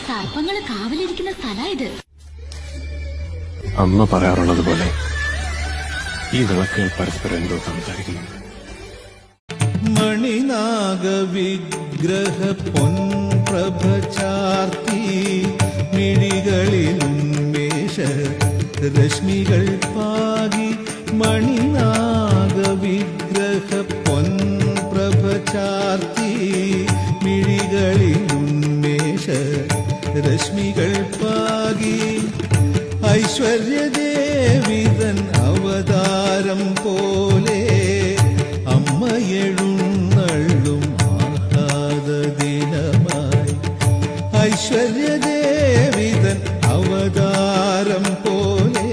സർപ്പങ്ങള് കാവലിരിക്കുന്ന സ്ഥല ഇത്. അമ്മ പറയാറുള്ളത് പോലെ ഈ വിളക്കുകൾ പരസ്പരം എന്തോ സംസാരിക്കുന്നു. മണിനാഗ വിഗ്രഹ പൊൻപ്രഭ ചാർത്തി മിഴികളിലുന്മേഷ രശ്മികൾ പാകി. മണിനാഗ വിഗ്രഹ പൊൻപ്രഭ ചാർത്തി മിഴികളിലുന്മേഷ രശ്മികൾ പാകി. ഐശ്വര്യദേവിതൻ അവതാരം പോലെ അമ്മയെഴുന്നള്ളും ആഹ്ലാദ ദിനമായി. ഐശ്വര്യദേവിതൻ അവതാരം പോലെ